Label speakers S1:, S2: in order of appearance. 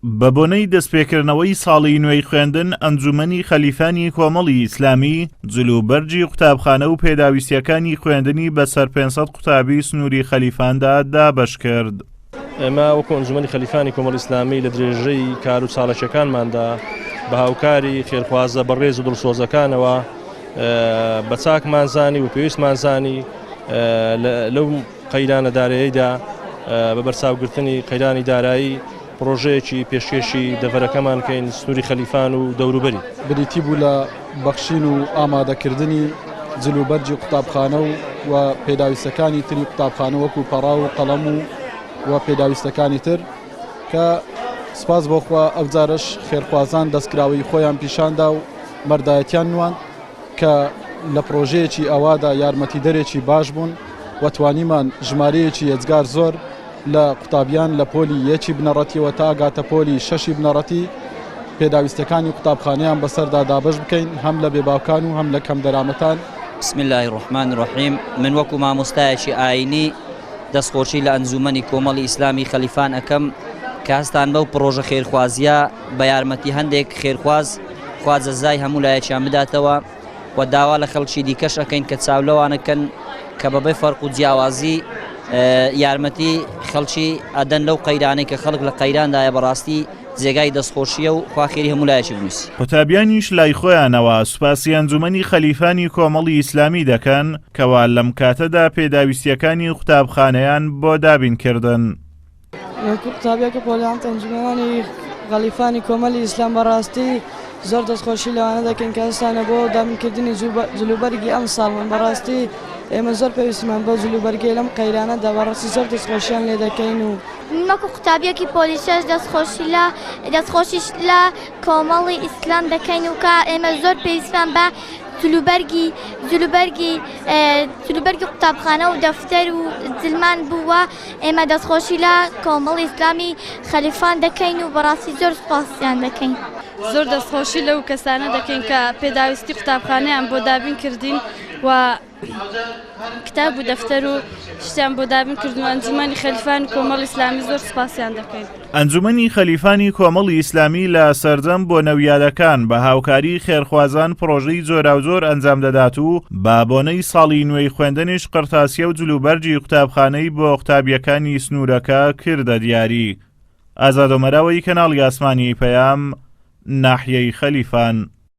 S1: بە بۆنەی دەستپێکردنەوەی ساڵی نوێی خوێندن ئەنجومەنی خەلیفانی کۆمەڵی ئیسلامی جلوبەرجی قوتابخانە و پێداویستیەکانی خوێندنی بەسەر 500 قوتابی سنووری خەلیفاندا دابەش کرد.
S2: ئێمە وەکو ئەنجومەنی خەلیفانی کۆمەڵی ئیسلامی لە درێژەی کار و چاڵەکیەکانماندا بە هاوکاری خێرخوازە بەڕێز و دڵسۆزەکانەوە بە چاکمانزانی و پێویستمانزانی لەو قەیرانە داراییدا بە بەرچاوگرتنی قەیرانی دارایی پرۆژەیەکی پێشکەشی دەڤەرەکەمان کەین سنووری خەلیفان و دەوروبەری
S3: بریتی بوو لە بەخشین و ئامادەکردنی جلوبەرجی قوتابخانە و پێداویستەکانی تری قوتابخانە وەکو پەڕا و قەڵەم و پێداویستەکانی تر کە سپاس بۆخوا ئەوجارش خێرخوازان دەستکراوی خۆیان پیشاندا و مەردایەتیان نوان کە لە پرۆژەیەکی ئەوادا یارمەتی دەرێکی باش بوون و توانیمان ژمارەیەکی ێجگار زۆر لە قوتابیان لە پۆلی یەکی بنەڕەتیەوە تا گاتە پۆلی شەشی بنەڕەتی پێداویستەکانی قوتابخانەیان بەسەردا دابەش بکەین هەم لە بێباوکان و هەم لە کەم دەرامەتان.
S4: بسم الله الرحمن الرحیم. من وەکو مامۆستایەکی ئاینی دەستخۆشی لە ئەنجومەنی کۆمەڵی ئیسلامی خەلیفان ئەەکەم کە هەستان بەو پرۆژە خێرخوازیە بە یارمەتی هەندێک خێرخواز خوازەزای هەموو لایەکیان بداتەوە و داوا لە خەڵکی دیکەش ئەەکەین کە چاولەوانەکەن کە بەبێ فەرق و جیاوازی یارمەتی خەڵکی ئەدەن لەو قەیرانەی کە خەڵک لە قەیراندایە بەڕاستی جێگای دەستخۆشیە و خواخێری هەموو لایەکی بنووسی.
S1: قوتابیانیش لای خۆیانەوە سوپاسی ئەنجومەنی خەلیفانی کۆمەڵی ئیسلامی دەکەن کەوا لەم کاتەدا پێداویستیەکانی قوتابخانەیان بۆ دابینکردن.
S5: قوتابیەکە پۆلیانت ئەنجومەنی خەلیفانی کۆمەڵی ئیسلام بەڕاستی زۆر دەستخۆشی لەوانە دەکەین کە هەستانە بۆ دامینکردنی جلوبەرگی ئەم ساڵمان بەڕاستی ئێمە زۆر پێویستمان بۆ جلوبەرگی لەم قەیرانەدا بەڕاستی زۆر دەستخۆشیان لێ دەکەین و
S6: وەکو قوتابیەکی پۆلیسەش دەستخۆشیش لە کۆمەڵی ئیسلام دەکەین و کە ئێمە زۆر پێویستمان بە جلوبەرگی قوتابخانە و دەفتەر و زلمان بووە ئێمە دەستخۆشی لە کۆمەڵی ئیسلامی خەلیفان دەکەین و بەڕاستی زۆر سوپاسیان دەکەین.
S7: زۆر دەستخۆشی لەو کەسانە دەکەین کە پێداویستی قوتابخانەیان بۆ دابین کردین و کتاب و دەفتەر و شتیان بۆ دابین کردن و ئەنجومەنی خەلیفانی کۆمەڵی ئیسلامی زۆر سوپاسیان دەکەین.
S1: ئەنجومەنی خەلیفانی کۆمەڵی ئیسلامی لە سەردەم بۆ نەویادەکان بە هاوکاری خێرخوازان پرۆژەی جۆراوجۆر ئەنجام دەدات و بە بۆنەی ساڵی نوێی خوێندنیش قرتاسیە و جلوبەرجی قوتابخانەی بۆ قوتابیەکانی سنوورەکە کردە دیاری. ئازاد ئۆمەراوی کەناڵی ئاسمانی پەیام ناحیەی خەلیفان.